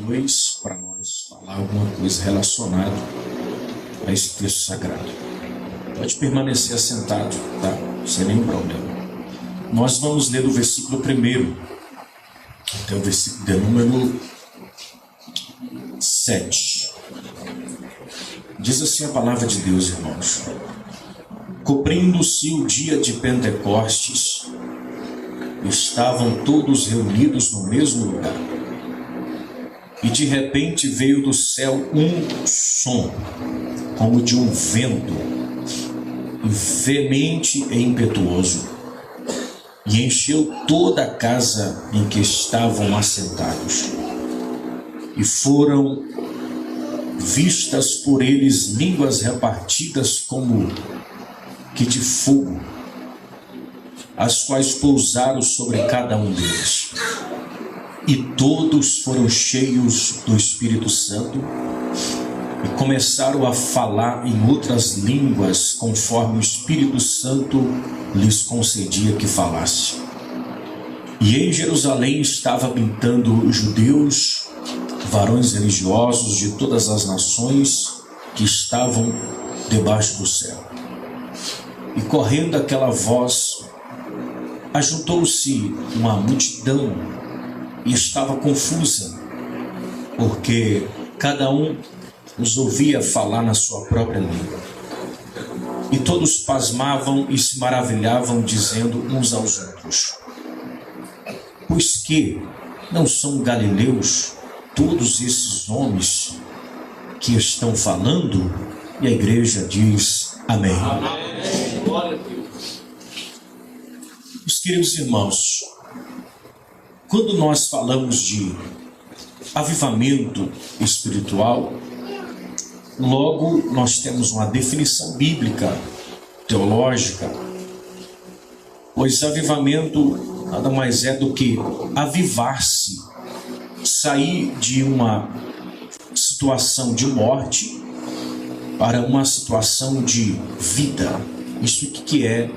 2 para nós falar alguma coisa relacionada a esse texto sagrado. Pode permanecer assentado, tá? Sem nenhum problema. Nós vamos ler do versículo 1 até o versículo de número 7. Diz assim a palavra de Deus, irmãos: cobrindo-se o dia de Pentecostes, estavam todos reunidos no mesmo lugar. E de repente veio do céu um som, como de um vento, veemente e impetuoso, e encheu toda a casa em que estavam assentados. E foram vistas por eles línguas repartidas como que de fogo, as quais pousaram sobre cada um deles. E todos foram cheios do Espírito Santo e começaram a falar em outras línguas, conforme o Espírito Santo lhes concedia que falasse. E em Jerusalém estava habitando judeus, varões religiosos de todas as nações que estavam debaixo do céu. E correndo aquela voz, ajuntou-se uma multidão e estava confusa, porque cada um os ouvia falar na sua própria língua. E todos pasmavam e se maravilhavam, dizendo uns aos outros: pois que não são galileus todos esses homens que estão falando? E a igreja diz amém. Amém. Glória a Deus. Meus queridos irmãos, quando nós falamos de avivamento espiritual, logo nós temos uma definição bíblica, teológica, pois avivamento nada mais é do que avivar-se, sair de uma situação de morte para uma situação de vida. Isso que é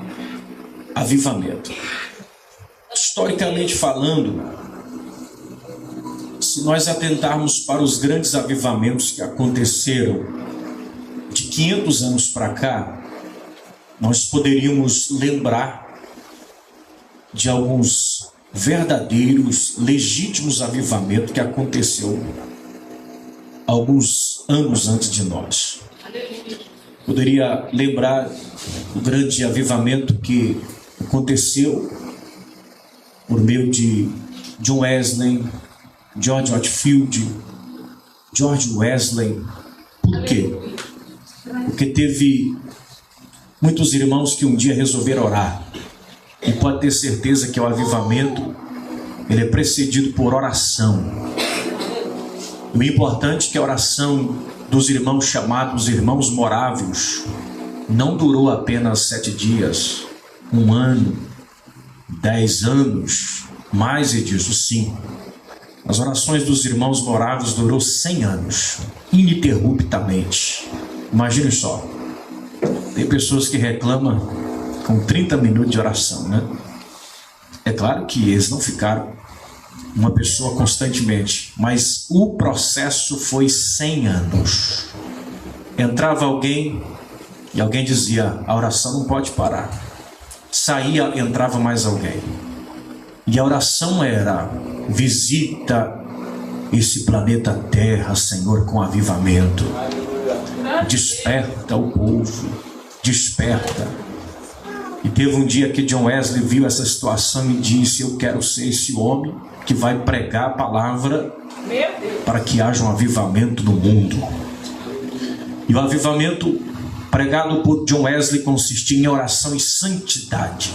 avivamento. Historicamente falando, se nós atentarmos para os grandes avivamentos que aconteceram de 500 anos para cá, nós poderíamos lembrar de alguns verdadeiros, legítimos avivamentos que aconteceu alguns anos antes de nós. Poderia lembrar do grande avivamento que aconteceu por meio de John Wesley, George Whitefield, George Wesley. Por quê? Porque teve muitos irmãos que um dia resolveram orar. E pode ter certeza que o avivamento, ele é precedido por oração. E o importante é que a oração dos irmãos chamados irmãos morávios não durou apenas 7 dias, 1 ano, 10 anos, mais é disso, sim. As orações dos irmãos moráveis durou 100 anos, ininterruptamente. Imagine só, tem pessoas que reclamam com 30 minutos de oração, né? É claro que eles não ficaram uma pessoa constantemente, mas o processo foi 100 anos. Entrava alguém e alguém dizia: a oração não pode parar. Saía, entrava mais alguém. E a oração era: visita esse planeta Terra, Senhor, com avivamento. Desperta o povo, desperta. E teve um dia que John Wesley viu essa situação e disse: eu quero ser esse homem que vai pregar a palavra para que haja um avivamento no mundo. E o avivamento pregado por John Wesley consistia em oração e santidade.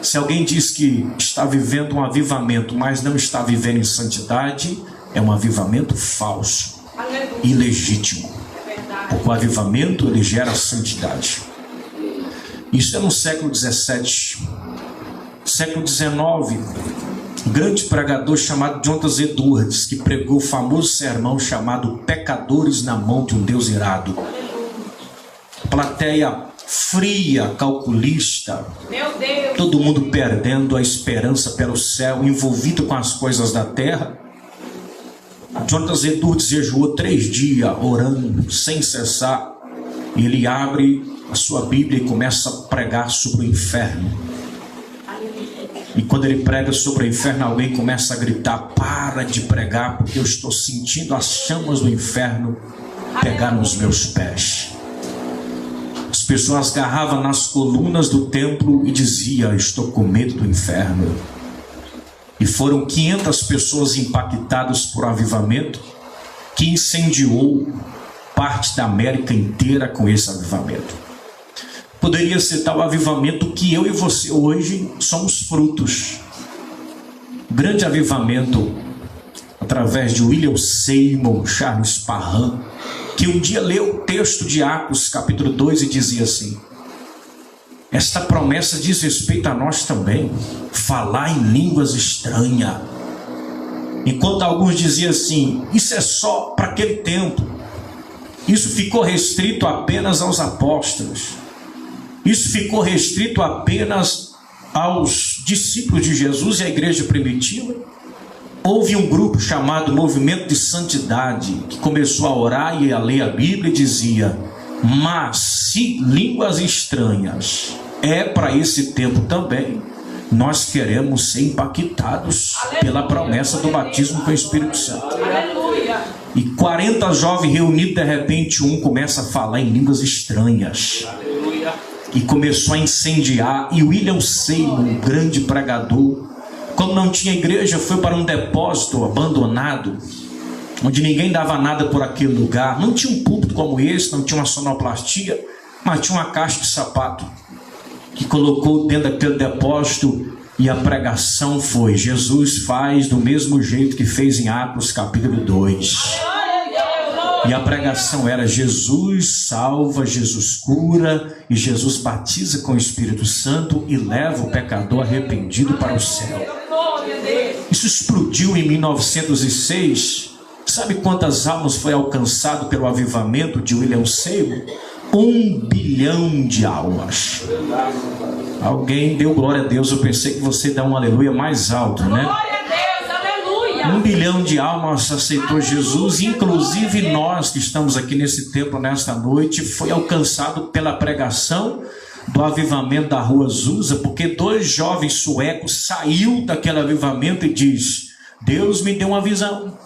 Se alguém diz que está vivendo um avivamento, mas não está vivendo em santidade, é um avivamento falso, ilegítimo. Porque o avivamento, ele gera santidade. Isso é no século XVII. Século XIX, um grande pregador chamado Jonathan Edwards, que pregou o famoso sermão chamado Pecadores na Mão de um Deus Irado. Plateia fria, calculista, todo mundo perdendo a esperança pelo céu, envolvido com as coisas da terra. Jonatas Edwards jejuou 3 dias orando sem cessar. Ele abre a sua Bíblia e começa a pregar sobre o inferno. E quando ele prega sobre o inferno, alguém começa a gritar: para de pregar, porque eu estou sentindo as chamas do inferno pegar nos meus pés. As pessoas agarravam nas colunas do templo e diziam: estou com medo do inferno. E foram 500 pessoas impactadas por um avivamento que incendiou parte da América inteira com esse avivamento. Poderia ser tal avivamento que eu e você hoje somos frutos. Grande avivamento através de William Seymour, Charles Parham, que um dia leu o texto de Atos capítulo 2 e dizia assim: esta promessa diz respeito a nós também, falar em línguas estranhas. Enquanto alguns diziam assim: isso é só para aquele tempo, isso ficou restrito apenas aos apóstolos, isso ficou restrito apenas aos discípulos de Jesus e à igreja primitiva. Houve um grupo chamado Movimento de Santidade que começou a orar e a ler a Bíblia e dizia: mas se línguas estranhas é para esse tempo também, nós queremos ser impactados pela promessa do batismo com o Espírito Santo. E 40 jovens reunidos, de repente um começa a falar em línguas estranhas. E começou a incendiar. E William Seymour, um grande pregador, como não tinha igreja, foi para um depósito abandonado, onde ninguém dava nada por aquele lugar. Não tinha um púlpito como esse, não tinha uma sonoplastia, mas tinha uma caixa de sapato que colocou dentro daquele depósito. E a pregação foi: Jesus faz do mesmo jeito que fez em Atos capítulo 2. E a pregação era: Jesus salva, Jesus cura, e Jesus batiza com o Espírito Santo e leva o pecador arrependido para o céu. Isso explodiu em 1906. Sabe quantas almas foi alcançado pelo avivamento de William Seymour? 1 bilhão de almas. Alguém deu glória a Deus. Eu pensei que você dá um aleluia mais alto, né? Glória a Deus, aleluia. 1 bilhão de almas aceitou Jesus, inclusive nós que estamos aqui nesse templo nesta noite, foi alcançado pela pregação do avivamento da Rua Azusa, porque 2 jovens suecos saiu daquele avivamento e diz: Deus me deu uma visão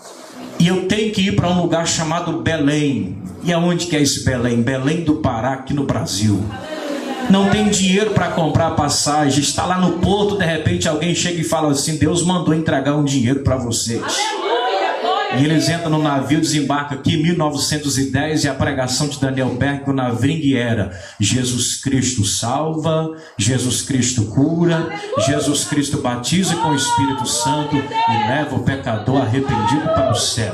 e eu tenho que ir para um lugar chamado Belém. E aonde que é esse Belém? Belém do Pará, aqui no Brasil. Não tem dinheiro para comprar passagem, está lá no porto, de repente alguém chega e fala assim: Deus mandou entregar um dinheiro para vocês. E eles entram no navio, desembarcam aqui em 1910, e a pregação de Daniel Berg no navio era: Jesus Cristo salva, Jesus Cristo cura, Jesus Cristo batiza com o Espírito Santo e leva o pecador arrependido para o céu.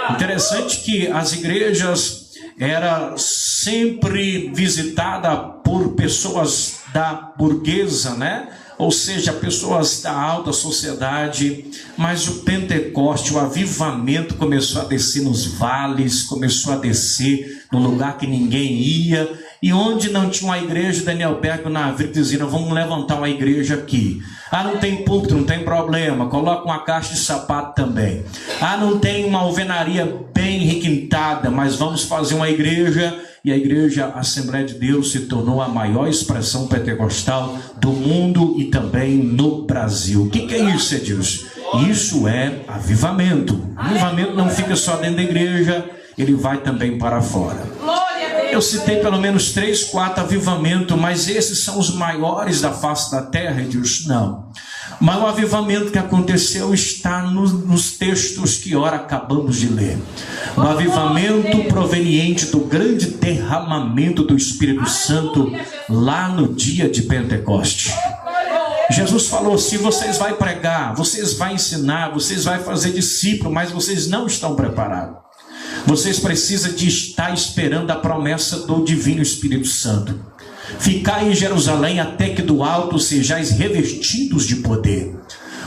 Interessante que as igrejas era sempre visitada por pessoas da burguesa, né? Ou seja, pessoas da alta sociedade. Mas o Pentecoste, o avivamento começou a descer nos vales, começou a descer no lugar que ninguém ia. E onde não tinha uma igreja, Daniel Berg na vida dizia: vamos levantar uma igreja aqui. Ah, não tem púlpito, não tem problema, coloca uma caixa de sapato também. Ah, não tem uma alvenaria bem requintada, mas vamos fazer uma igreja. E a igreja Assembleia de Deus se tornou a maior expressão pentecostal do mundo e também no Brasil. O que é isso, Edilson? Isso é avivamento. Avivamento não fica só dentro da igreja, ele vai também para fora. Eu citei pelo menos 3, 4 avivamentos, mas esses são os maiores da face da terra, Edilson? Não. Mas o avivamento que aconteceu está nos textos que ora acabamos de ler. O avivamento proveniente do grande derramamento do Espírito Santo lá no dia de Pentecoste. Jesus falou assim: vocês vão pregar, vocês vão ensinar, vocês vão fazer discípulo, mas vocês não estão preparados. Vocês precisam de estar esperando a promessa do Divino Espírito Santo. Ficai em Jerusalém até que do alto sejais revestidos de poder.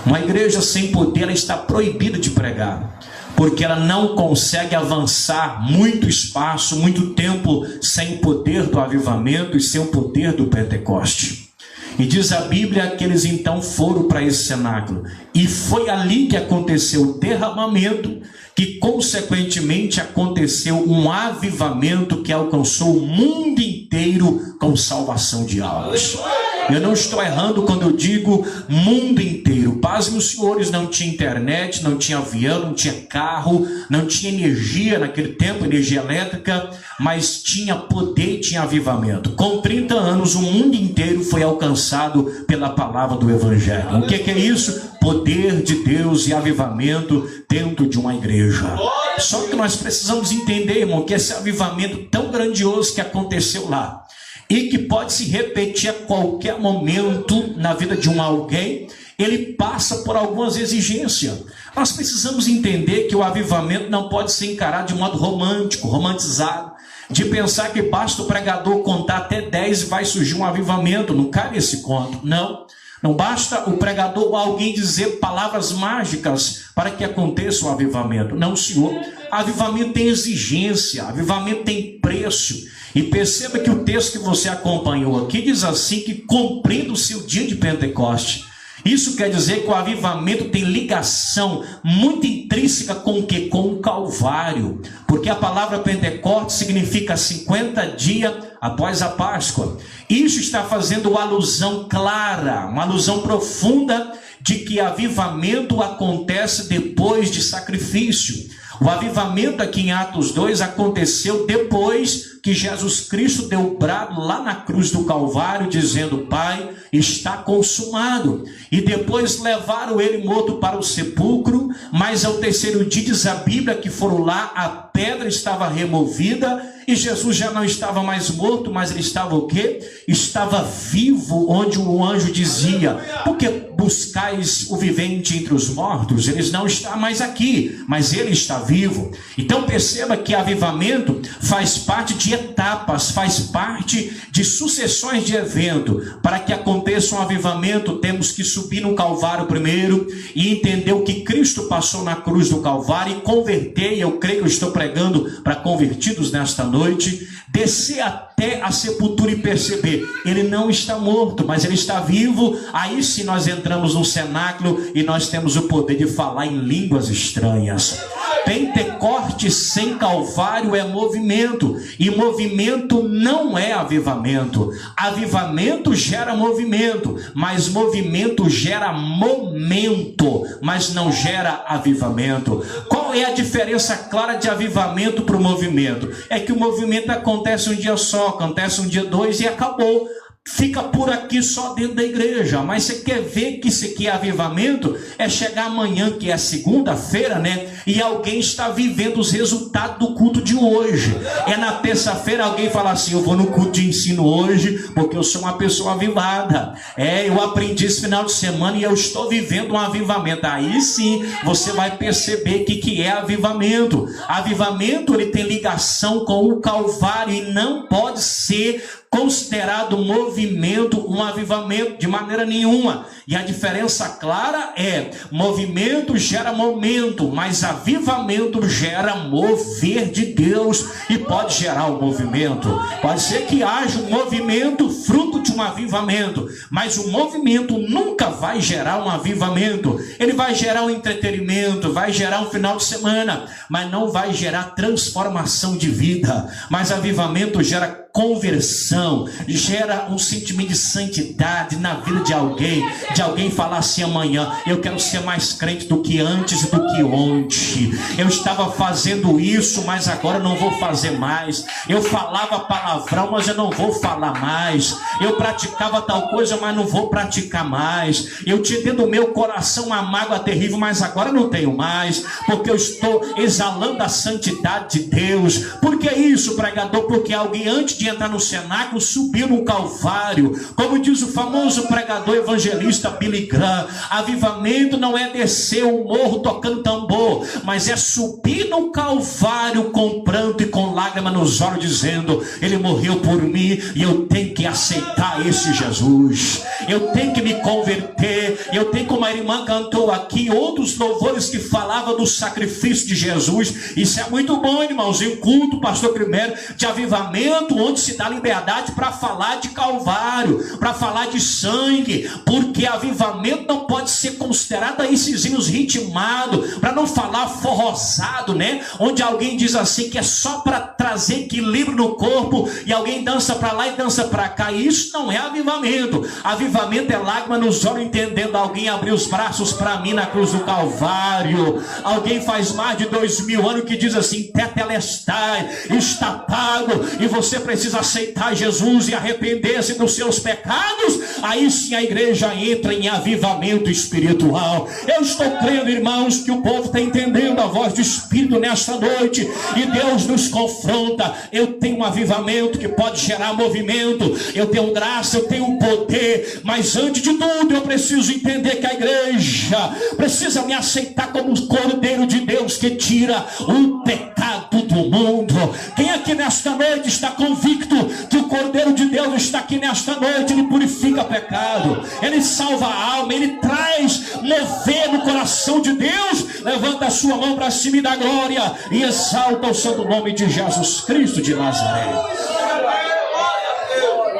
Uma igreja sem poder, ela está proibida de pregar, porque ela não consegue avançar muito espaço, muito tempo sem o poder do avivamento e sem o poder do Pentecoste. E diz a Bíblia que eles então foram para esse cenáculo. E foi ali que aconteceu o derramamento, que consequentemente aconteceu um avivamento que alcançou o mundo inteiro com salvação de almas. Eu não estou errando quando eu digo mundo inteiro. Pasmem os senhores, não tinha internet, não tinha avião, não tinha carro, não tinha energia naquele tempo, energia elétrica, mas tinha poder e tinha avivamento. Com 30 anos, o mundo inteiro foi alcançado pela palavra do Evangelho. O que é isso? Poder de Deus e avivamento dentro de uma igreja. Só que nós precisamos entender, irmão, que esse avivamento tão grandioso que aconteceu lá, e que pode se repetir a qualquer momento na vida de alguém, ele passa por algumas exigências. Nós precisamos entender que o avivamento não pode ser encarado de modo romântico, romantizado, de pensar que basta o pregador contar até 10 e vai surgir um avivamento. Não cabe esse conto, não. Não basta o pregador ou alguém dizer palavras mágicas para que aconteça um avivamento. Não, senhor. Avivamento tem exigência, avivamento tem preço. E perceba que o texto que você acompanhou aqui diz assim, que cumprindo-se o dia de Pentecoste. Isso quer dizer que o avivamento tem ligação muito intrínseca com o que? Com o Calvário. Porque a palavra Pentecoste significa 50 dias após a Páscoa. Isso está fazendo uma alusão clara, uma alusão profunda de que avivamento acontece depois de sacrifício. O avivamento aqui em Atos 2 aconteceu depois que Jesus Cristo deu o brado lá na cruz do Calvário, dizendo: Pai, está consumado. E depois levaram ele morto para o sepulcro, mas ao terceiro dia diz a Bíblia que foram lá, a pedra estava removida, e Jesus já não estava mais morto, mas ele estava o quê? Estava vivo, onde o anjo dizia: por que buscais o vivente entre os mortos? Ele não está mais aqui, mas ele está vivo. Então perceba que avivamento faz parte de etapas, faz parte de sucessões de evento. Para que aconteça um avivamento, temos que subir no Calvário primeiro e entender o que Cristo passou na cruz do Calvário e converter. E eu creio que eu estou pregando para convertidos nesta noite. Descer até a sepultura e perceber, ele não está morto, mas ele está vivo. Aí sim nós entramos no cenáculo e nós temos o poder de falar em línguas estranhas. Pentecoste sem Calvário é movimento, e movimento não é avivamento. Avivamento gera movimento, mas movimento gera momento, mas não gera avivamento. Qual é a diferença clara de avivamento para o movimento? É que o movimento acontece um dia só, acontece um dia, 2 e acabou. Fica por aqui só dentro da igreja. Mas você quer ver que isso aqui é avivamento? É chegar amanhã, que é segunda-feira, né? E alguém está vivendo os resultados do culto de hoje. É na terça-feira alguém fala assim: eu vou no culto de ensino hoje porque eu sou uma pessoa avivada. Eu aprendi esse final de semana e eu estou vivendo um avivamento. Aí sim você vai perceber que é avivamento. Avivamento, ele tem ligação com o Calvário e não pode ser considerado movimento um avivamento de maneira nenhuma. E a diferença clara é: movimento gera momento, mas avivamento gera mover de Deus, e pode gerar um movimento. Pode ser que haja um movimento fruto de um avivamento, mas o movimento nunca vai gerar um avivamento. Ele vai gerar um entretenimento, vai gerar um final de semana, mas não vai gerar transformação de vida. Mas avivamento gera conversão, gera um sentimento de santidade na vida de alguém falar assim amanhã: eu quero ser mais crente do que antes e do que ontem. Eu estava fazendo isso, mas agora eu não vou fazer mais. Eu falava palavrão, mas eu não vou falar mais. Eu praticava tal coisa, mas não vou praticar mais. Eu tinha dentro do meu coração uma mágoa terrível, mas agora eu não tenho mais, porque eu estou exalando a santidade de Deus. Por que isso, pregador? Porque alguém antes de entrar no cenáculo subiu no Calvário. Como diz o famoso pregador evangelista Billy Graham, avivamento não é descer o morro tocando tambor, mas é subir no Calvário com pranto e com lágrima nos olhos, dizendo: ele morreu por mim e eu tenho que aceitar esse Jesus, eu tenho que me converter. Eu tenho, como a irmã cantou aqui, outros louvores que falavam do sacrifício de Jesus. Isso é muito bom, irmãos. Em culto, pastor primeiro, de avivamento, onde se dá liberdade para falar de Calvário. Calvário, para falar de sangue, porque avivamento não pode ser considerado esses hinos ritmados, para não falar forrosado, né? Onde alguém diz assim que é só para trazer equilíbrio no corpo e alguém dança para lá e dança para cá. Isso não é avivamento. Avivamento é lágrima nos olhos, entendendo alguém abrir os braços para mim na cruz do Calvário. Alguém faz mais de 2000 anos que diz assim: tetelestai, está pago, e você precisa aceitar Jesus e arrepender-se dos seus pecados. Aí sim a igreja entra em avivamento espiritual. Eu estou crendo, irmãos, que o povo está entendendo a voz do Espírito nesta noite, e Deus nos confronta. Eu tenho um avivamento que pode gerar movimento, eu tenho graça, eu tenho poder, mas antes de tudo eu preciso entender que a igreja precisa me aceitar como o Cordeiro de Deus que tira o pecado do mundo. Quem aqui nesta noite está convicto que o Cordeiro de Deus está aqui nesta noite? Ele purifica pecado, ele salva a alma, ele traz mover no coração de Deus. Levanta a sua mão para cima e dá glória e exalta o santo nome de Jesus Cristo de Nazaré.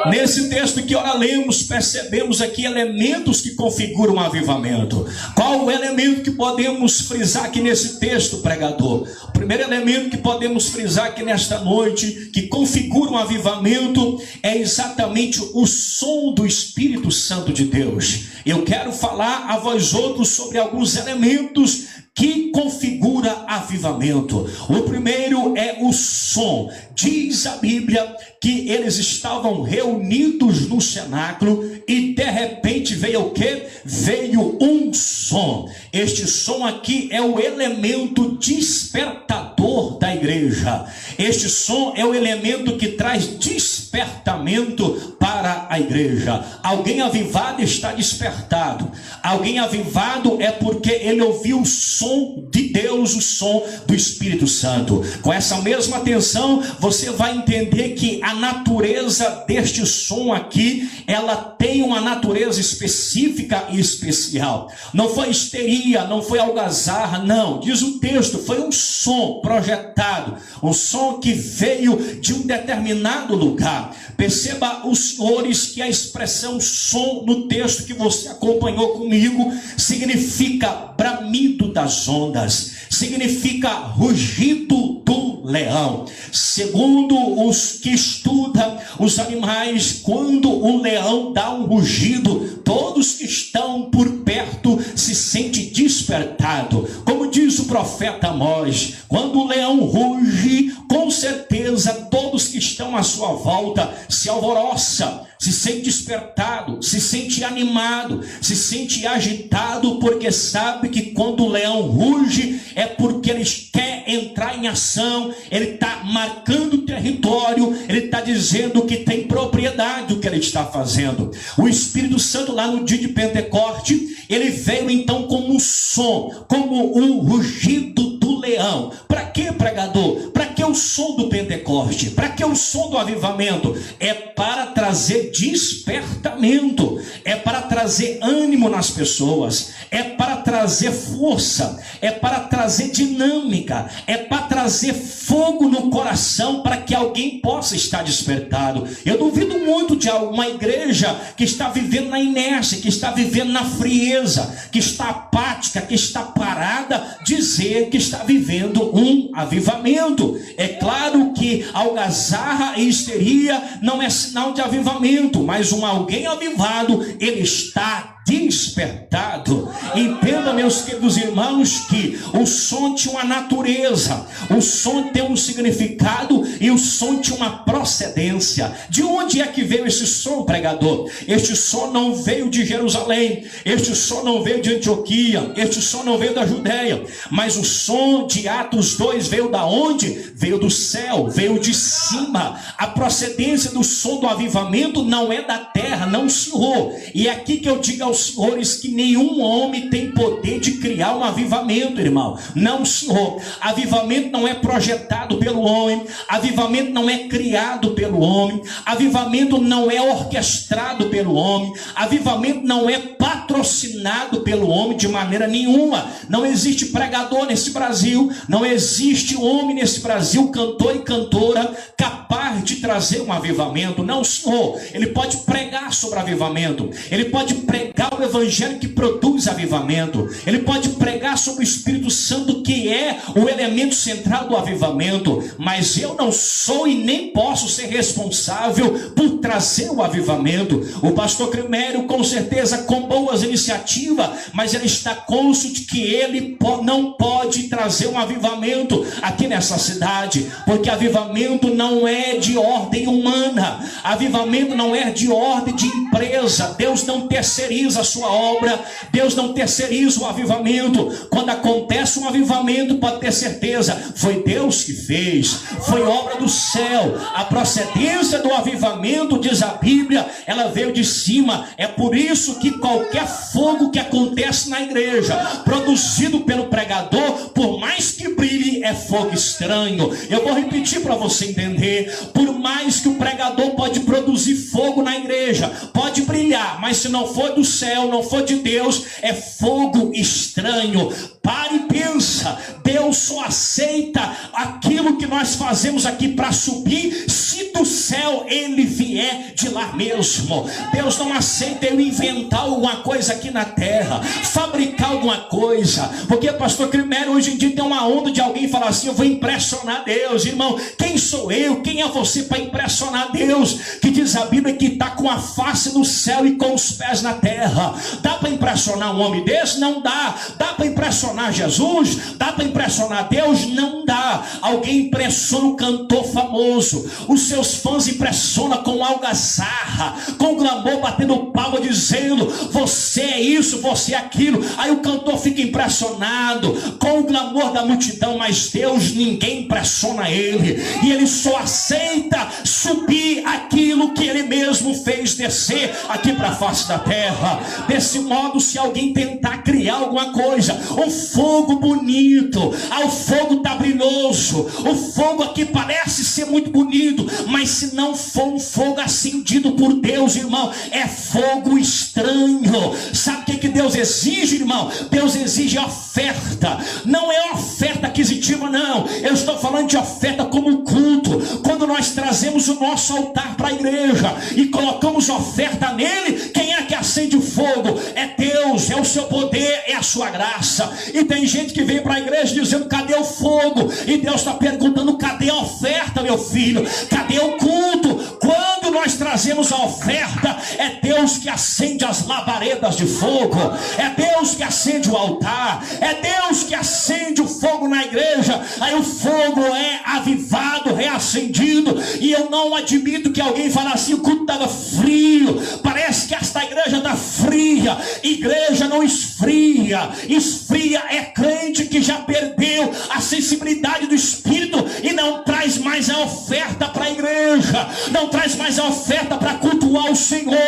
Nesse texto que ora lemos, percebemos aqui elementos que configuram um avivamento. Qual o elemento que podemos frisar aqui nesse texto, pregador? O primeiro elemento que podemos frisar aqui nesta noite, que configura um avivamento, é exatamente o som do Espírito Santo de Deus. Eu quero falar a vós outros sobre alguns elementos que configura avivamento. O primeiro é o som. Diz a Bíblia que eles estavam reunidos no cenáculo e de repente veio o quê? Veio um som. Este som aqui é o elemento despertador da igreja. Este som é o elemento que traz despertamento para a igreja. Alguém avivado está despertado. Alguém avivado é porque ele ouviu o som de Deus, o som do Espírito Santo. Com essa mesma atenção, você vai entender que a natureza deste som aqui, ela tem uma natureza específica e especial. Não foi histeria, não foi algazarra, não. Diz o texto, foi um som projetado, um som que veio de um determinado lugar. Perceba, os senhores, que a expressão som no texto que você acompanhou comigo significa bramido das ondas, significa rugido do leão. Segundo os que estudam os animais, quando um leão dá um rugido, todos que estão por perto se sentem despertados. Como diz o profeta Amós, quando o leão ruge, com certeza todos que estão à sua volta se alvoroçam, se sente despertado, se sente animado, se sente agitado, porque sabe que quando o leão ruge é porque ele quer entrar em ação, ele está marcando o território, ele está dizendo que tem propriedade do que ele está fazendo. O Espírito Santo lá no dia de Pentecoste, ele veio então como um som, como um rugido do leão. Para que, pregador? Para que o som do Pentecoste? Para que o som do avivamento? É para trazer despertamento, é para trazer ânimo nas pessoas, é para trazer força, é para trazer dinâmica, é para trazer fogo no coração, para que alguém possa estar despertado. Eu duvido muito de uma igreja que está vivendo na inércia, que está vivendo na frieza, que está apática, que está parada, dizer que está vivendo um avivamento. É claro que algazarra e histeria não é sinal de avivamento, mas alguém avivado, ele está despertado. Entenda, meus queridos irmãos, que o som tinha uma natureza, o som tem um significado e o som tinha uma procedência. De onde é que veio esse som, pregador? Este som não veio de Jerusalém, este som não veio de Antioquia, este som não veio da Judéia, mas o som de Atos 2 veio da onde? Veio do céu, veio de cima. A procedência do som do avivamento não é da terra, não, senhor. E é aqui que eu digo aos senhores, que nenhum homem tem poder de criar um avivamento, irmão. Não, senhor. Avivamento não é projetado pelo homem. Avivamento não é criado pelo homem. Avivamento não é orquestrado pelo homem. Avivamento não é patrocinado pelo homem de maneira nenhuma. Não existe pregador nesse Brasil. Não existe homem nesse Brasil, cantor e cantora, capaz de trazer um avivamento. Não, senhor. Ele pode pregar sobre avivamento. Ele pode pregar o evangelho que produz avivamento. Ele pode pregar sobre o Espírito Santo, que é o elemento central do avivamento. Mas eu não sou e nem posso ser responsável por trazer o avivamento. O pastor Crimério, com certeza, com boas iniciativas, mas ele está cônscio de que ele não pode trazer um avivamento aqui nessa cidade, porque avivamento não é de ordem humana. Avivamento não é de ordem de empresa. Deus não terceiriza a sua obra. Deus não terceiriza o avivamento. Quando acontece um avivamento, pode ter certeza, foi Deus que fez, foi obra do céu. A procedência do avivamento, diz a Bíblia, ela veio de cima. É por isso que qualquer fogo que acontece na igreja, produzido pelo pregador, por mais que brilhe, é fogo estranho. Eu vou repetir para você entender. Por mais que o pregador pode produzir fogo na igreja, pode brilhar, mas se não for do céu, não for de Deus, é fogo estranho. Pare e pensa. Deus só aceita aquilo que nós fazemos aqui para subir se do céu ele vier de lá mesmo. Deus não aceita eu inventar alguma coisa aqui na terra, fabricar alguma coisa. Porque, pastor Crimério, hoje em dia tem uma onda de alguém falar assim: eu vou impressionar Deus. Irmão, quem sou eu? Quem é você para impressionar Deus? Que diz a Bíblia que está com a face no céu e com os pés na terra. Dá para impressionar um homem desse? Não dá. Dá para impressionar Jesus? Dá para impressionar Deus? Não dá. Alguém impressiona um cantor famoso, os seus fãs impressionam com algazarra, com glamour, batendo palma, dizendo: você é isso, você é aquilo. Aí o cantor fica impressionado com o glamour da multidão, mas Deus, ninguém impressiona ele, e ele só aceita subir aquilo que ele mesmo fez descer aqui para a face da terra. Desse modo, se alguém tentar criar alguma coisa, um fogo bonito, o fogo está brilhoso, o fogo aqui parece ser muito bonito, mas se não for um fogo acendido por Deus, irmão, é fogo estranho. Sabe o que Deus exige, irmão? Deus exige oferta. Não é oferta aquisitiva, não. Eu estou falando de oferta como culto. Quando nós trazemos o nosso altar para a igreja e colocamos oferta nele, quem é que acende o fogo? É Deus, é o seu poder, é a sua graça. E tem gente que vem para a igreja dizendo: cadê o fogo? E Deus está perguntando: cadê a oferta, meu filho? Cadê o culto? Quando nós trazemos a oferta, é Deus que acende as labaredas de fogo, é Deus que acende o altar, é Deus que acende o fogo na igreja. Aí o fogo é avivado, reacendido. E eu não admito que alguém fale assim: o culto estava frio, parece que esta igreja está fria. Igreja não esfria. Esfria é crente que já perdeu a sensibilidade do Espírito e não traz mais a oferta para a igreja, não traz mais a oferta para cultuar o Senhor.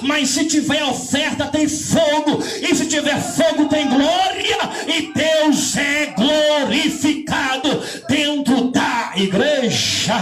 Mas se tiver oferta, tem fogo, e se tiver fogo, tem glória, e Deus é glorificado dentro da igreja.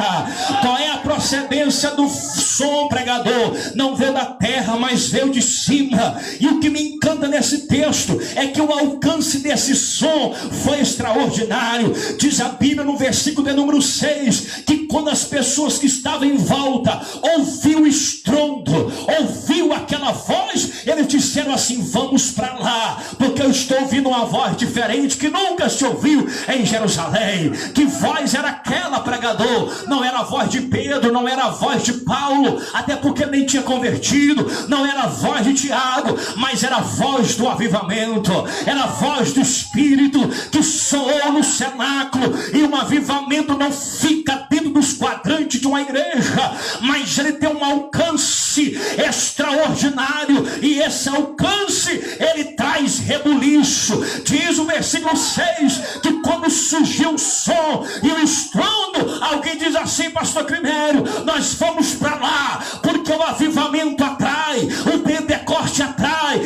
Qual é a procedência do som, pregador? Não veio da terra, mas veio de cima. E o que me encanta nesse texto é que o alcance desse som foi extraordinário. Diz a Bíblia no versículo de número 6, que quando as pessoas que estavam em volta ouviu o estrondo, ouviu aquela voz, eles disseram assim: vamos para lá, porque eu estou ouvindo uma voz diferente que nunca se ouviu em Jerusalém. Que voz era aquela, pregador? Não era a voz de Pedro, não era a voz de Paulo, até porque nem tinha convertido, não era a voz de Tiago, mas era a voz do avivamento, era a voz do Espírito que soou no cenáculo. E um avivamento não fica dentro dos quadrantes de uma igreja, mas ele tem um alcance extraordinário, e esse alcance ele traz rebuliço. Diz o versículo 6 que quando surgiu o som e o estrondo, alguém diz assim: pastor Crimério, nós fomos para lá porque o avivamento atrai, o Pentecoste atrai.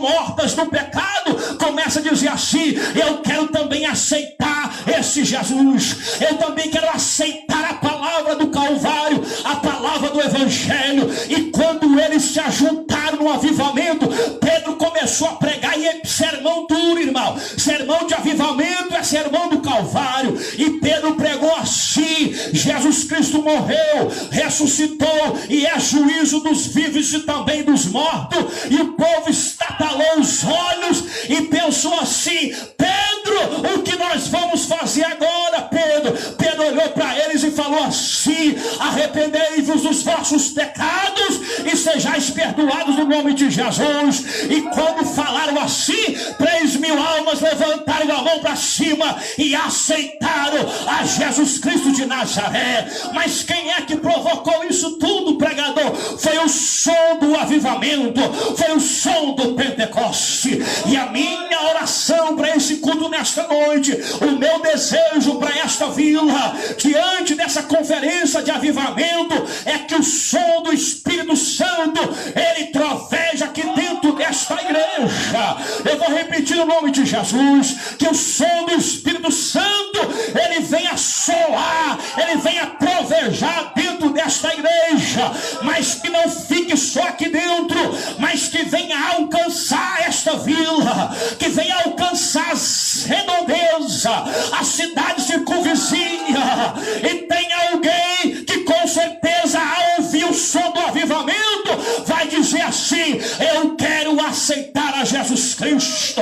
mortas no pecado, começa a dizer assim: eu quero também aceitar esse Jesus, eu também quero aceitar a palavra do Calvário, a palavra do Evangelho. E quando eles se ajuntaram no avivamento, Pedro começou a pregar, e é sermão duro, irmão, sermão de avivamento é sermão do Calvário. E Pedro pregou assim: Jesus Cristo morreu, ressuscitou e é juízo dos vivos e também dos mortos. E o povo estatalou os olhos e pensou assim: Pedro, o que nós vamos fazer agora, Pedro? Pedro olhou para eles e falou assim: arrependei-vos dos vossos pecados e sejais perdoados no nome de Jesus. E quando falaram assim, 3.000 almas levantaram a mão para cima e aceitaram a Jesus Cristo de Nazaré. Mas quem é que provocou isso tudo, pregador? Foi o som do avivamento, foi o som do Pentecoste. E a minha oração para esse culto nesta noite, o meu desejo para esta vila, diante dessa conferência de avivamento, é que o som do Espírito Santo, ele troveja aqui dentro desta igreja. Eu vou repetir o nome de Jesus: que o som do Espírito Santo, ele venha soar, ele venha trovejar dentro desta igreja, mas que não fique só aqui dentro, mas que venha alcançar esta vila, que venha alcançar as redondezas, a cidade circunvizinha. E tem alguém que com certeza, ao ouvir o som do avivamento, vai dizer assim: eu quero aceitar a Jesus Cristo.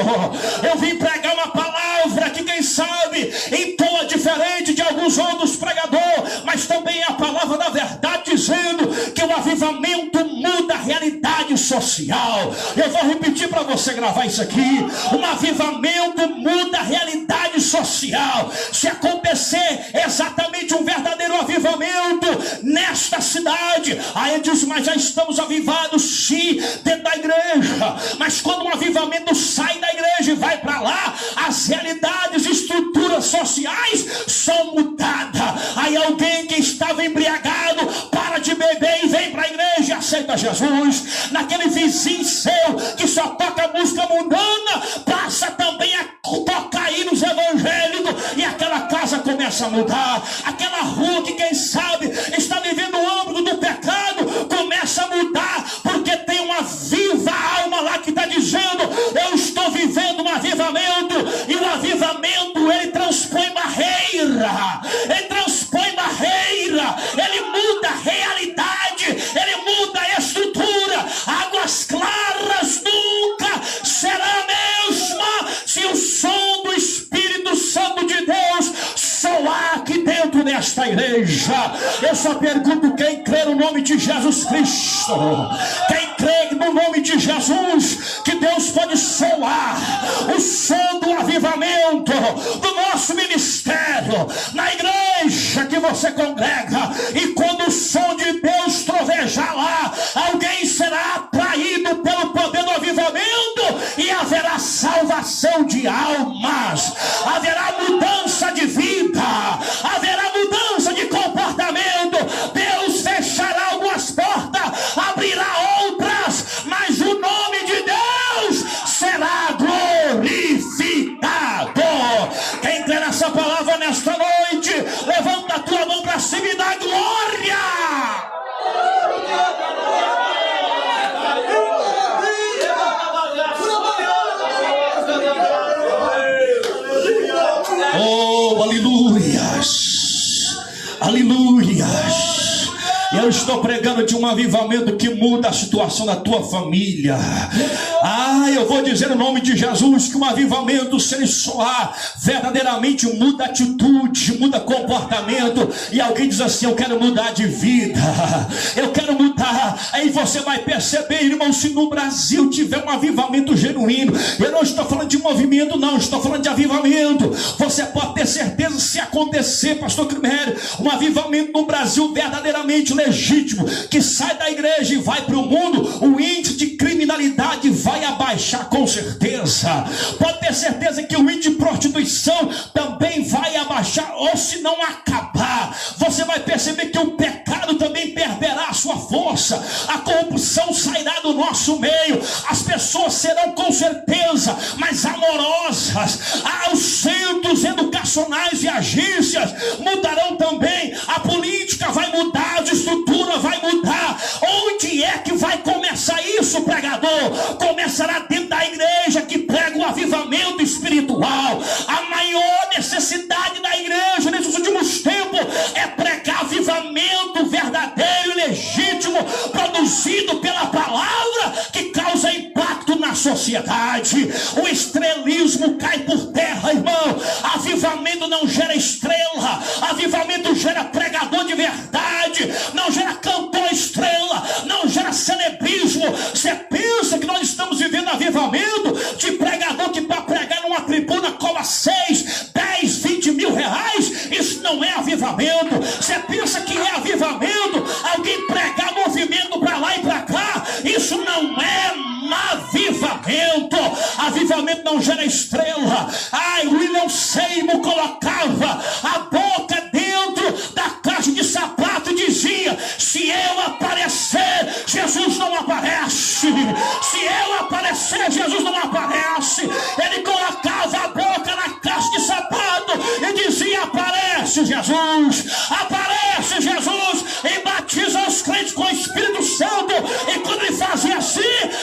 Eu vim pregar uma palavra que, quem sabe, entoa diferente de alguns outros pregadores, mas também é a palavra da verdade, dizendo que o avivamento muda a realidade social. Eu vou repetir para você gravar isso aqui: um avivamento muda a realidade social. Se acontecer exatamente um verdadeiro avivamento nesta cidade, aí diz: mas já estamos avivados sim dentro da igreja. Mas quando um avivamento sai da igreja e vai para lá, as realidades e estruturas sociais são mudadas. Aí alguém que estava embriagado para de beber e vem para a igreja e aceita Jesus. Naquele vizinho seu que só toca música mundana, passa também a tocar hinos evangélicos, e aquela casa começa a mudar. Aquela rua que, quem sabe, está vivendo o âmbito do pecado, começa a mudar, porque tem uma viva alma lá que está dizendo: eu estou vivendo um avivamento. E o avivamento, ele transpõe barreira, ele transpõe barreira, ele muda a realidade, ele muda a estrutura. Águas claras nunca será a mesma se o som do Espírito Santo de Deus soar aqui dentro desta igreja. Eu só pergunto: quem crê no nome de Jesus Cristo, quem crê no nome de Jesus, que Deus pode soar o som do avivamento do nosso ministério, na igreja que você congrega. E quando o som de Deus trovejar lá, alguém será atraído pelo poder do avivamento, e haverá salvação de almas, haverá mudança de vida, haverá mudança de comportamento. Deus fechará algumas portas, abrirá outras, mas o nome de Deus será glorificado. Quem crê nessa palavra nesta noite, levanta a tua mão para cima e dá glória. Oh, aleluias, aleluias. Eu estou pregando de um avivamento que muda a situação da tua família. Eu vou dizer no nome de Jesus que um avivamento, se ele soar, verdadeiramente muda atitude, muda comportamento. E alguém diz assim: eu quero mudar de vida, eu quero mudar. Aí você vai perceber, irmão, se no Brasil tiver um avivamento genuíno, eu não estou falando de movimento, não, estou falando de avivamento. Você pode ter certeza, se acontecer, pastor Crimério, um avivamento no Brasil verdadeiramente legítimo, que sai da igreja e vai para o mundo, o índice de criminalidade vai abaixar com certeza. Pode ter certeza que o índice de prostituição também vai abaixar, ou se não acabar. Você vai perceber que o pecado também perderá a sua força, a corrupção sairá do nosso meio, as pessoas pessoas serão com certeza mais amorosas. Os centros educacionais e agências mudarão também. A política vai mudar, a estrutura vai mudar. Onde é que vai começar isso, pregador? Começará dentro da igreja, que prega o avivamento espiritual. A maior necessidade da igreja nesses últimos tempos é pregar avivamento verdadeiro e legítimo, produzido pela palavra, que causa impacto na sociedade. O estrelismo cai por terra, irmão. Avivamento não gera estrela, avivamento gera pregador de verdade, não gera cantor estrela, não gera celebrismo. Você pensa que nós estamos vivendo avivamento de pregador que para pregar numa tribuna cobra 6, 10, 20 mil reais? Isso não é avivamento. Você pensa que é avivamento alguém pregar movimento para lá e para cá? Isso não é avivamento. Avivamento não gera estrela. William Seymour colocava a boca dentro da caixa de sapato e dizia: se eu aparecer, Jesus não aparece. Se eu aparecer, Jesus não aparece. Ele colocava a boca na caixa de sapato e dizia: aparece Jesus, aparece Jesus, e batiza os crentes com o Espírito Santo. E quando ele fazia assim,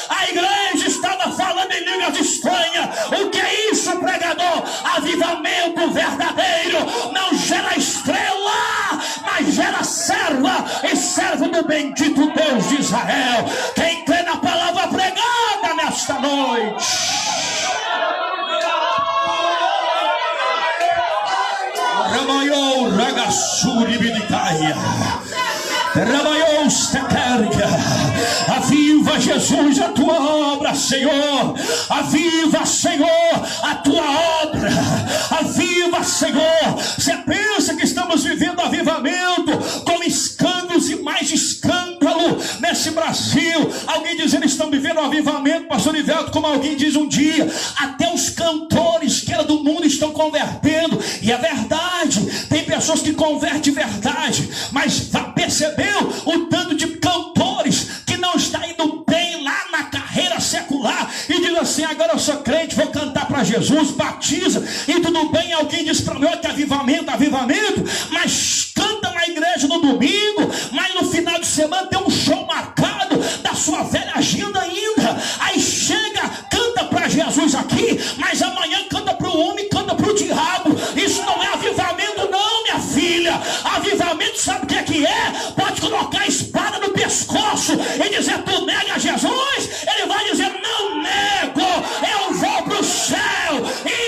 a igreja estava falando em línguas estranhas. O que é isso, pregador? Avivamento verdadeiro não gera estrela, mas gera serva, e servo do bendito Deus de Israel. Quem crê na palavra pregada nesta noite? Ramayou Ragassuri Bidicaia, Ramayou Steterga. Aviva, Jesus, a tua obra, Senhor. Aviva, Senhor, a tua obra. Aviva, Senhor. Você pensa que estamos vivendo avivamento com escândalos e mais escândalo nesse Brasil? Alguém dizendo que estão vivendo um avivamento, pastor Ivelto, como alguém diz um dia, até os cantores que eram do mundo estão convertendo. E é verdade, tem pessoas que convertem verdade, mas percebeu o tanto de cantores que não está indo bem lá na carreira secular e diz assim: agora eu sou crente, vou cantar para Jesus, batiza e tudo bem. Alguém diz para mim: olha que avivamento, mas canta na igreja no domingo, mas no final de semana tem um show marcado da sua velha agenda ainda. Aí chega, canta para Jesus aqui, mas amanhã canta para o homem, canta para o diabo. Isso não é avivamento não, minha filha. Avivamento sabe o que é? Pode colocar a espada no pescoço e dizer: tu nega Jesus? Ele vai dizer: não nego, eu vou para o céu.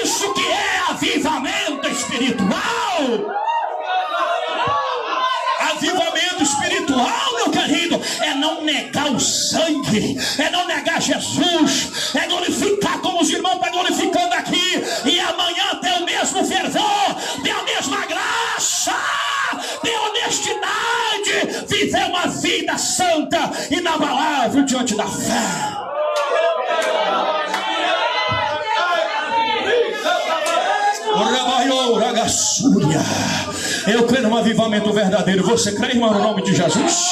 Isso que é avivamento espiritual. Avivamento espiritual, meu querido, é não negar o sangue, é não negar Jesus, é glorificar como os irmãos estão glorificando aqui, e amanhã tem o mesmo fervor, tem a mesma graça, tem honestidade, viver uma vida santa e inabalável diante da fé. Eu creio num avivamento verdadeiro. Você crê, irmão, no nome de Jesus?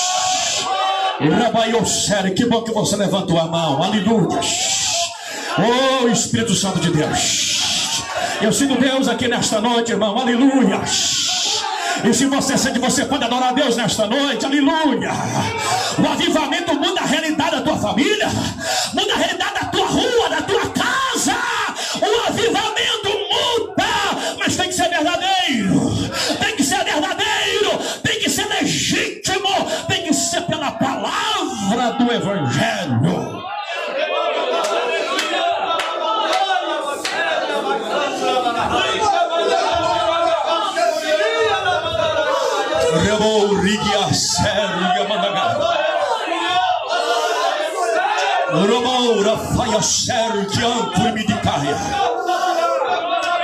Que bom que você levantou a mão. Aleluia. Oh, Espírito Santo de Deus, eu sinto Deus aqui nesta noite, irmão. Aleluia. E se você sente, você pode adorar a Deus nesta noite. Aleluia. O avivamento muda a realidade da tua família, muda a realidade da tua rua, da tua casa. O avivamento muda, mas tem que ser verdadeiro, tem que ser verdadeiro, tem que ser legítimo, tem que ser pela palavra do Evangelho.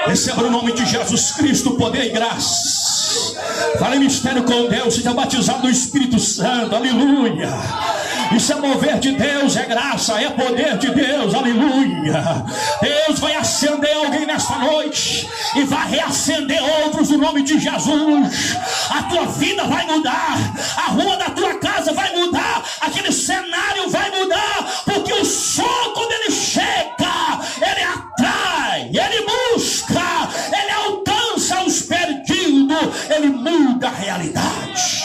Receba no nome de Jesus Cristo poder e graça. Fale mistério com Deus, seja batizado no Espírito Santo. Aleluia. Isso é mover de Deus, é graça, é poder de Deus. Aleluia. Deus vai acender alguém nesta noite e vai reacender outros no nome de Jesus. A tua vida vai mudar, a rua da tua casa vai mudar, aquele cenário vai mudar, porque o som, quando ele chega, ele atrai, ele busca, ele alcança os perdidos, ele muda a realidade.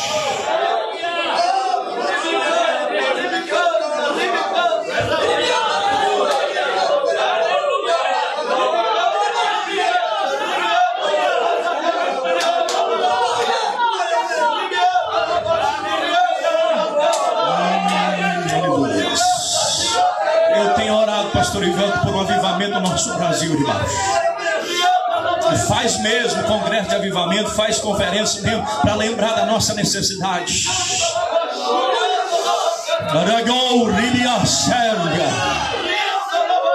Pastor Ivanto, por um avivamento no nosso Brasil, irmãos. E faz mesmo congresso de avivamento, faz conferência mesmo, para lembrar da nossa necessidade.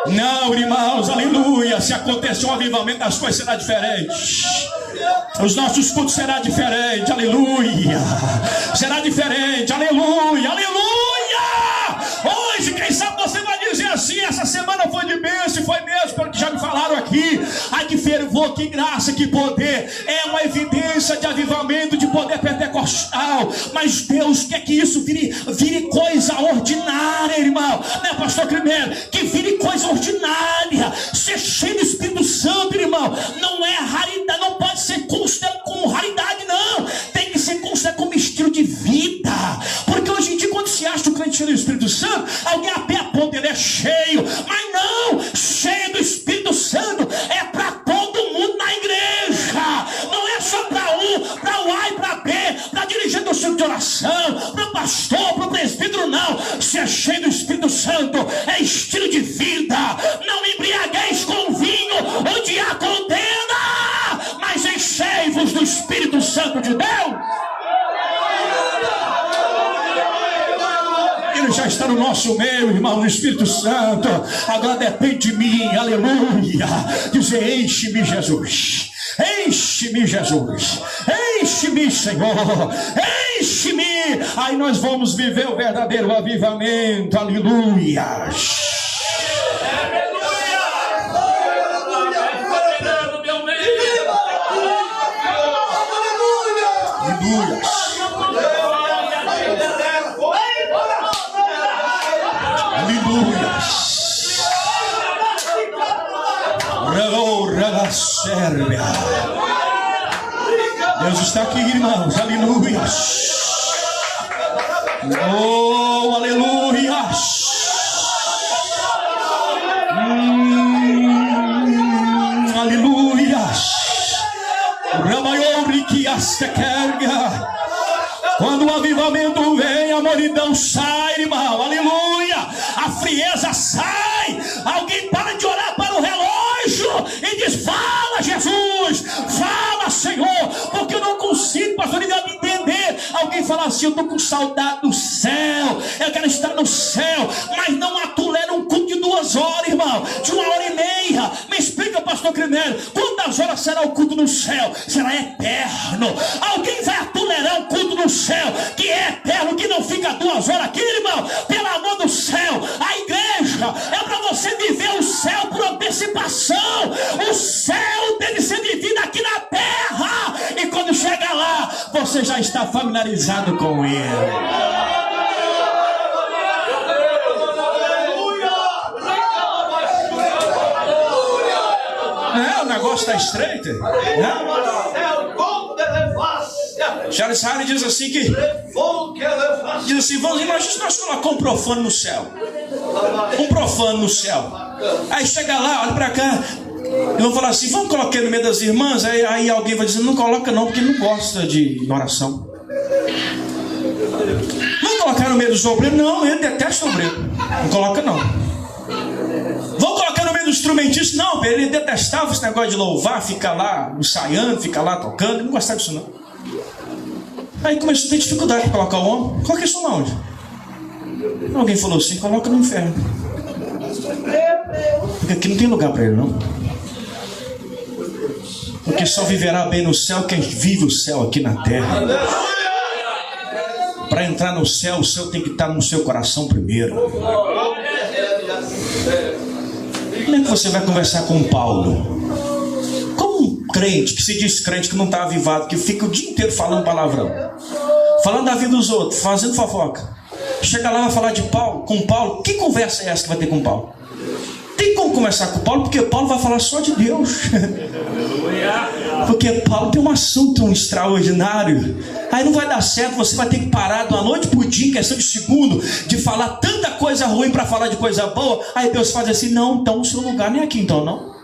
Não, irmãos, aleluia. Se acontecer um avivamento, as coisas serão diferentes. Os nossos cultos serão diferentes, aleluia. Será diferente, aleluia, aleluia. Hoje, quem sabe você vai dizer assim: essa semana foi de bênção, foi mesmo, pelo que já me falaram aqui. Ai, que fervor, que graça, que poder. É uma evidência de avivamento, de poder pentecostal. Mas Deus quer que isso vire coisa ordinária, irmão. Né, pastor Crimeiro? Que vire coisa ordinária. Ser cheio do Espírito Santo, irmão. Não é raridade, não pode ser considerado como raridade, não. Tem que ser considerado como estilo de vida. Porque hoje em dia, quando se acha o crente cheio do Espírito Santo, alguém aponta, ele é cheio. Mas não, cheio do Espírito Santo é para todo mundo na igreja. Não é só para um, para o A e para B, para dirigir do centro de oração, para o pastor, para o presbítero, não. Se é cheio do Espírito Santo, é estilo de vida. Não embriagueis com vinho, onde há contenda, mas enchei-vos do Espírito Santo de Deus. Ele já está no nosso meio, irmão, no Espírito Santo. Agora depende de mim, aleluia. Dizer: enche-me, Jesus. Enche-me, Jesus. Enche-me, Senhor. Enche-me. Aí nós vamos viver o verdadeiro avivamento, aleluia. Deus está aqui, irmãos, aleluia. Oh, aleluia. Aleluia. Quando o avivamento vem, a multidão sai, irmão, aleluia. A frieza sai. Alguém para de orar para o relógio e diz: fala, Jesus, fala, Senhor, porque eu não consigo, pastor, me entender. Alguém fala assim: eu estou com saudade do céu, eu quero estar no céu. Mas não atolera um culto de 2 horas, irmão, de 1h30. Me explica, pastor Crimeiro, quantas horas será o culto no céu? Será eterno. Alguém vai atolerar um culto no céu que é eterno, que não fica 2 horas aqui, irmão? Pelo amor do céu, a igreja é para você viver o céu por antecipação. O céu deve ser vivido aqui na terra, e quando chega lá, você já está familiarizado com ele. O negócio está estreito, né? Charles Harry diz assim que vamos imaginar se nós colocamos um profano no céu. Um profano no céu. Aí chega lá, olha para cá, e vão falar assim: vamos colocar no meio das irmãs. Aí alguém vai dizer: não coloca não, porque não gosta de oração. Vamos colocar no meio dos obreiros? Não, ele detesta obreiro. Não coloca não. Vamos colocar no meio do instrumentista? Não, ele detestava esse negócio de louvar, ficar lá ensaiando, ficar lá tocando. Não gostava disso não. Aí começou a ter dificuldade para colocar o homem. Coloca isso não, onde? Alguém falou assim: coloca no inferno, porque aqui não tem lugar para ele não. Porque só viverá bem no céu quem vive o céu aqui na terra. Para entrar no céu, o céu tem que estar no seu coração primeiro. Como é que você vai conversar com Paulo? Como um crente que se diz crente, que não está avivado, que fica o dia inteiro falando palavrão, falando da vida dos outros, fazendo fofoca. chega lá e vai falar de Paulo, com Paulo. Que conversa é essa que vai ter com Paulo? Tem como conversar com Paulo, porque Paulo vai falar só de Deus. Porque Paulo tem um assunto extraordinário. Aí não vai dar certo, você vai ter que parar de uma noite por dia, em questão de segundo, de falar tanta coisa ruim para falar de coisa boa. Aí Deus faz assim: não, então o seu lugar nem aqui, então não.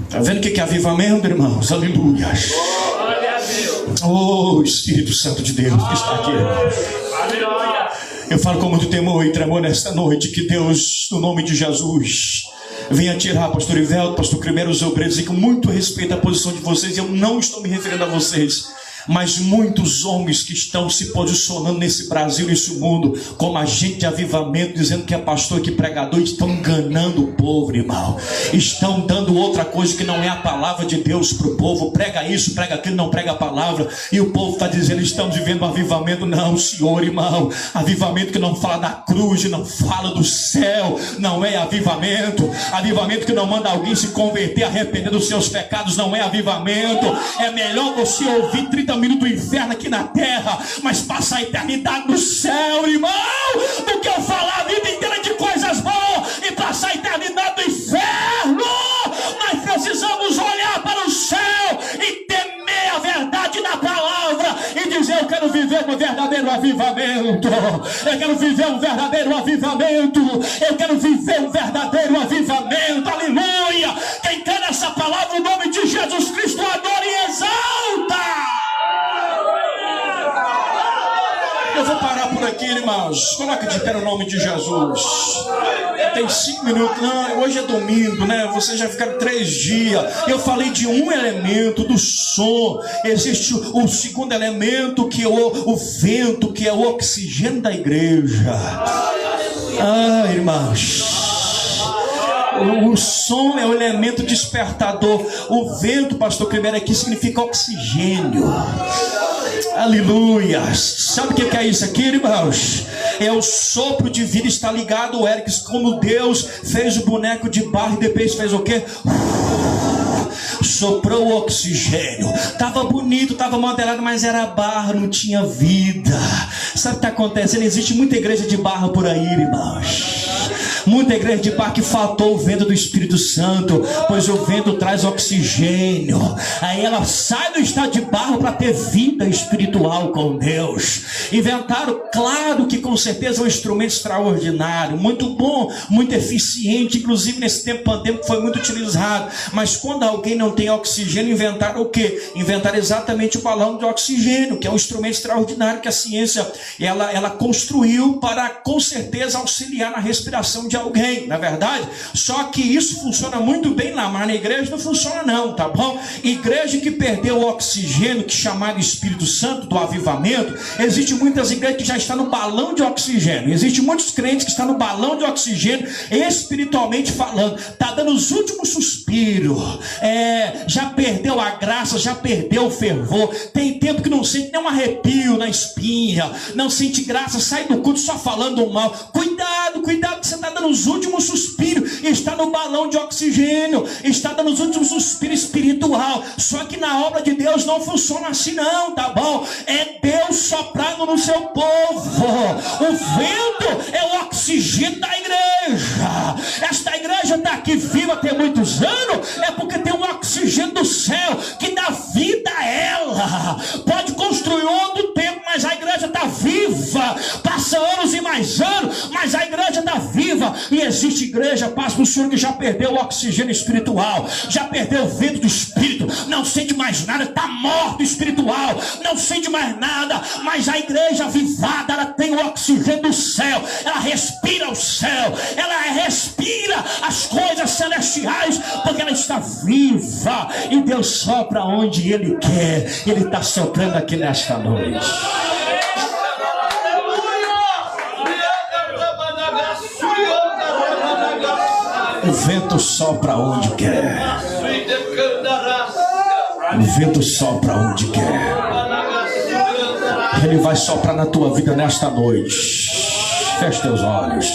Está vendo o que é avivamento, irmãos? Aleluia. Oh, Espírito Santo de Deus que está aqui. Eu falo com muito temor e tremor nesta noite, que Deus, no nome de Jesus, venha tirar, pastor Ivelto, pastor Crimeiro, os obreiros, e com muito respeito à posição de vocês. Eu não estou me referindo a vocês, mas muitos homens que estão se posicionando nesse Brasil, nesse mundo, como agente de avivamento, dizendo que é pastor, que pregador, estão enganando o povo, irmão. Estão dando outra coisa que não é a palavra de Deus para o povo. Prega isso, prega aquilo, não prega a palavra. E o povo está dizendo: estamos vivendo um avivamento. Não, senhor, irmão. Avivamento que não fala da cruz, não fala do céu, não é avivamento. Avivamento que não manda alguém se converter, arrepender dos seus pecados, não é avivamento. É melhor você ouvir 30 minutos do inferno aqui na terra, mas passa a eternidade no céu, irmão, do que eu falar a vida inteira de coisas boas e passar a eternidade no inferno. Nós precisamos olhar para o céu e temer a verdade da palavra e dizer: eu quero viver um verdadeiro avivamento, eu quero viver um verdadeiro avivamento, eu quero viver um verdadeiro avivamento. Aleluia! Quem quer essa palavra, o nome de Jesus Cristo, adora e exalta. Eu vou parar por aqui, irmãos. Coloque de pé no nome de Jesus. Tem 5 minutos. Não, hoje é domingo, né? Vocês já ficaram 3 dias. Eu falei de um elemento, do som. Existe o segundo elemento, que é o vento, que é o oxigênio da igreja. Ah, irmãos, o som é o elemento despertador. O vento, pastor Crimeiro, aqui significa oxigênio. Aleluia. Sabe o que é isso aqui, irmãos? É o sopro de vida. Está ligado ao Eric, como Deus fez o boneco de barro e depois fez o quê? Soprou o oxigênio. Estava bonito, estava modelado, mas era barro, não tinha vida. Sabe o que está acontecendo? Existe muita igreja de barro por aí, irmãos. Muita igreja de barro que faltou o vento do Espírito Santo, pois o vento traz oxigênio. Aí ela sai do estado de barro para ter vida espiritual com Deus. Inventaram, claro que com certeza um instrumento extraordinário, muito bom, muito eficiente, inclusive nesse tempo pandêmico foi muito utilizado. Mas quando alguém não tem oxigênio, inventaram o quê? Inventaram exatamente o balão de oxigênio, que é um instrumento extraordinário que a ciência ela construiu para, com certeza, auxiliar na respiração de alguém, na verdade. Só que isso funciona muito bem lá, mas na igreja não funciona não, tá bom? Igreja que perdeu o oxigênio, que chamado Espírito Santo, do avivamento, existe muitas igrejas que já estão no balão de oxigênio. Existe muitos crentes que estão no balão de oxigênio, espiritualmente falando, tá dando os últimos suspiros, já perdeu a graça, já perdeu o fervor, tem tempo que não sente nem um arrepio na espinha, não sente graça, sai do culto só falando mal. Cuidado, cuidado, que você está dando os últimos suspiros, está no balão de oxigênio, está dando os últimos suspiros espiritual. Só que na obra de Deus não funciona assim não, tá bom? É Deus soprando no seu povo. O vento é o oxigênio da igreja. Esta igreja está aqui viva tem muitos anos, é porque tem um oxigênio do céu que dá vida a ela. Pode construir outro tempo, mas a igreja está viva. Passa anos e mais anos, mas a igreja está viva. E existe igreja, paz para o Senhor, que já perdeu o oxigênio espiritual, já perdeu o vento do Espírito, não sente mais nada, está morto espiritual, não sente mais nada. Mas a igreja avivada, ela tem o oxigênio do céu, ela respira o céu, ela respira as coisas celestiais, porque ela está viva. E Deus sopra onde Ele quer. Ele está soprando aqui nesta noite. O vento sopra onde quer. O vento sopra onde quer. Ele vai soprar na tua vida nesta noite. Feche teus olhos.